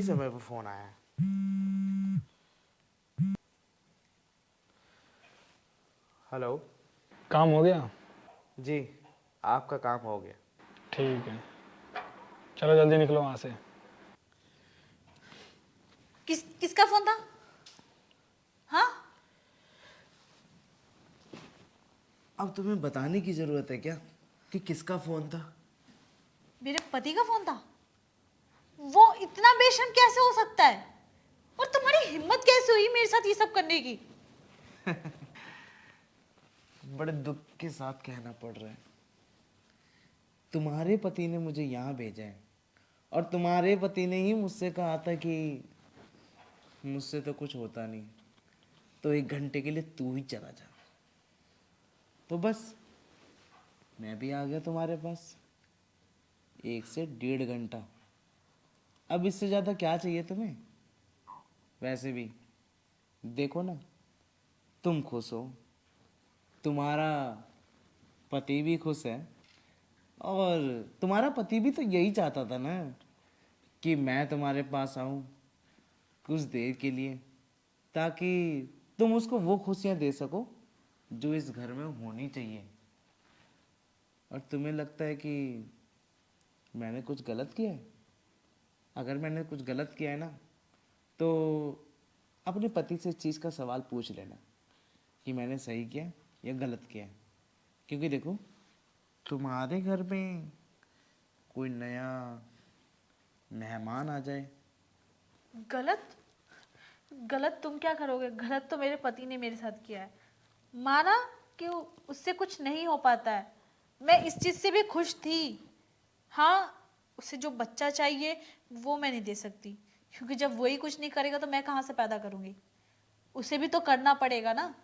समय पर फोन आया। हेलो। काम हो गया? जी, आपका काम हो गया। ठीक है, चलो जल्दी निकलो वहाँ से। किसका फोन था? हाँ, अब तुम्हें बताने की जरूरत है क्या कि किसका फोन था? मेरे पति का फोन था। वो इतना बेशर्म कैसे हो सकता है? और तुम्हारी हिम्मत कैसे हुई मेरे साथ ये सब करने की? बड़े दुख के साथ कहना पड़ रहा है, तुम्हारे पति ने मुझे यहाँ भेजा है और तुम्हारे पति ने ही मुझसे कहा था कि मुझसे तो कुछ होता नहीं, तो 1 घंटे के लिए तू ही चला जा। तो बस मैं भी आ गया तुम्हारे पास। 1 से 1.5 घंटा। अब इससे ज़्यादा क्या चाहिए तुम्हें? वैसे भी देखो ना, तुम खुश हो, तुम्हारा पति भी खुश है, और तुम्हारा पति भी तो यही चाहता था ना कि मैं तुम्हारे पास आऊं कुछ देर के लिए, ताकि तुम उसको वो खुशियां दे सको जो इस घर में होनी चाहिए। और तुम्हें लगता है कि मैंने कुछ गलत किया है? अगर मैंने कुछ गलत किया है ना, तो अपने पति से इस चीज़ का सवाल पूछ लेना कि मैंने सही किया या गलत किया। क्योंकि देखो, तुम्हारे घर में कोई नया मेहमान आ जाए। गलत? गलत तुम क्या करोगे? गलत तो मेरे पति ने मेरे साथ किया है। माना कि उससे कुछ नहीं हो पाता है, मैं इस चीज से भी खुश थी। हाँ, उसे जो बच्चा चाहिए वो मैं नहीं दे सकती, क्योंकि जब वही कुछ नहीं करेगा तो मैं कहाँ से पैदा करूंगी? उसे भी तो करना पड़ेगा ना।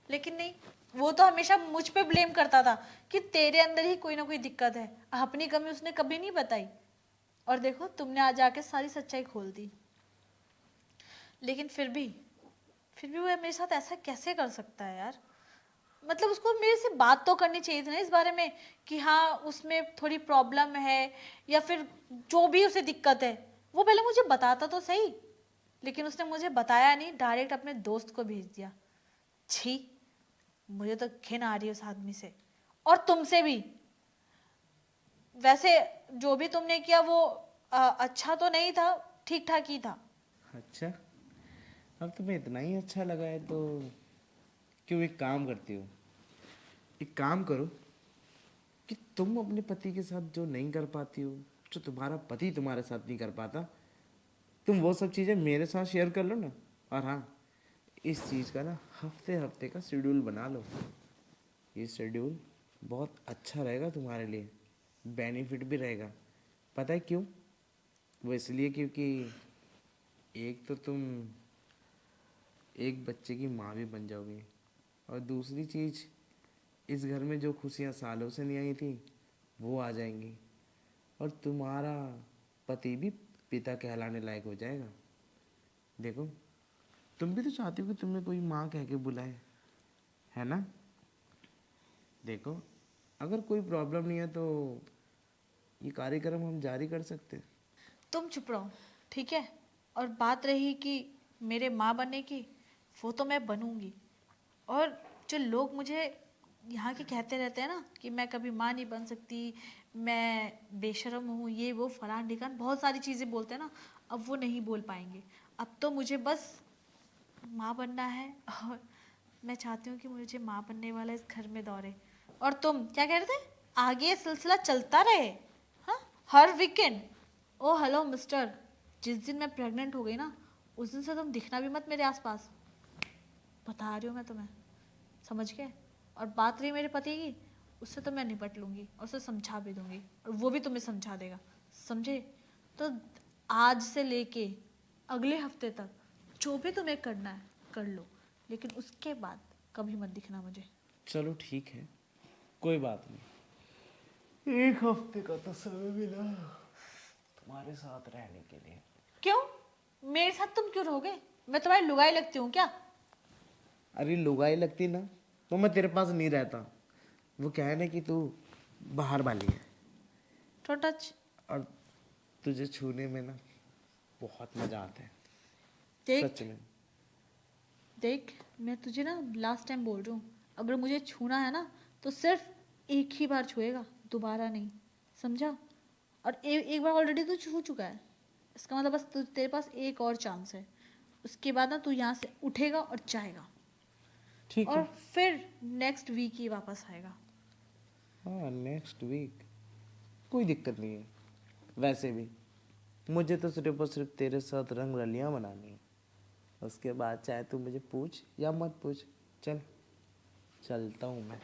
लेकिन नहीं, वो तो हमेशा मुझ पे ब्लेम करता था कि तेरे अंदर ही कोई ना कोई दिक्कत है। अपनी कमी उसने कभी नहीं बताई। और देखो, तुमने आज आके सारी सच्चाई खोल दी। लेकिन फिर भी वो मेरे साथ ऐसा कैसे कर सकता है यार? मतलब उसको मेरे से बात तो करनी चाहिए थी ना इस बारे में कि हाँ, उसमें थोड़ी प्रॉब्लम है या फिर जो भी उसे दिक्कत है वो पहले मुझे बताता तो सही। लेकिन उसने मुझे बताया नहीं, डायरेक्ट अपने दोस्त को भेज दिया। छी, मुझे तो घिन आ रही है उस आदमी से, और तुमसे भी। वैसे जो भी तुमने किया वो अच्छा तो नहीं था, ठीक ठाक ही था। अच्छा, अब तुम्हें इतना ही अच्छा लगा है तो क्यों एक काम करती हो? एक काम करो कि तुम अपने पति के साथ जो नहीं कर पाती हो, जो तुम्हारा पति तुम्हारे साथ नहीं कर पाता, तुम वो सब चीज़ें मेरे साथ शेयर कर लो ना। और हाँ, इस चीज़ का ना हफ्ते हफ्ते का शेड्यूल बना लो। ये शेड्यूल बहुत अच्छा रहेगा तुम्हारे लिए, बेनिफिट भी रहेगा। पता है क्यों? वो इसलिए क्योंकि एक तो तुम एक बच्चे की माँ भी बन जाओगी, और दूसरी चीज़, इस घर में जो खुशियाँ सालों से नहीं आई थी वो आ जाएंगी, और तुम्हारा पति भी पिता कहलाने लायक हो जाएगा। देखो, तुम भी तो चाहती हो कि तुम्हें कोई माँ कह के बुलाए, है ना? देखो, अगर कोई प्रॉब्लम नहीं है तो ये कार्यक्रम हम जारी कर सकते हैं। तुम चुप रहो, ठीक है? और बात रही कि मेरे माँ बनने की, वो तो मैं बनूंगी। और जो लोग मुझे यहाँ के कहते रहते हैं ना कि मैं कभी माँ नहीं बन सकती, मैं बेशर्म हूँ, ये वो फलान ढिकान बहुत सारी चीज़ें बोलते हैं ना, अब वो नहीं बोल पाएंगे। अब तो मुझे बस माँ बनना है, और मैं चाहती हूँ कि मुझे माँ बनने वाला इस घर में दौड़े। और तुम क्या कह रहे थे? आगे ये सिलसिला चलता रहे, हाँ, हर वीकेंड। ओ हेलो मिस्टर, जिस दिन मैं प्रेग्नेंट हो गई ना, उस दिन से तुम दिखना भी मत मेरे आसपास। बता रही हूँ मैं तुम्हें, समझ गए? और बात रही मेरे पति की, उससे तो मैं निपट लूंगी और उसे समझा भी दूंगी, और वो भी तुम्हें समझा देगा, समझे? तो आज से लेके अगले हफ्ते तक जो भी तुम्हें करना है कर लो, लेकिन उसके बाद कभी मत दिखना मुझे। चलो ठीक है, कोई बात नहीं। 1 हफ्ते का तो समय मिला तुम्हारे साथ रहने के लिए। क्यों? मेरे साथ तुम क्यों रहोगे? मैं तुम्हारी लुगाई लगती हूँ क्या? अरे लुगाई लगती ना तो मैं तेरे पास नहीं रहता। वो क्या है ना कि तू बाहर वाली है, तो टच। और तुझे छूने में ना बहुत मजा आता है देख सच में। देख, मैं तुझे ना लास्ट टाइम बोल रही हूँ, अगर मुझे छूना है ना तो सिर्फ एक ही बार छुएगा, दोबारा नहीं, समझा? और एक बार ऑलरेडी तू छू चुका है, इसका मतलब बस तेरे पास एक और चांस है। उसके बाद ना तू यहाँ से उठेगा और जाएगा, ठीक और है। फिर नेक्स्ट वीक ही वापस आएगा। हाँ नेक्स्ट वीक कोई दिक्कत नहीं है। वैसे भी मुझे तो सिर्फ और सिर्फ तेरे साथ रंग रलियां बनानी है। उसके बाद चाहे तू मुझे पूछ या मत पूछ, चल चलता हूँ मैं।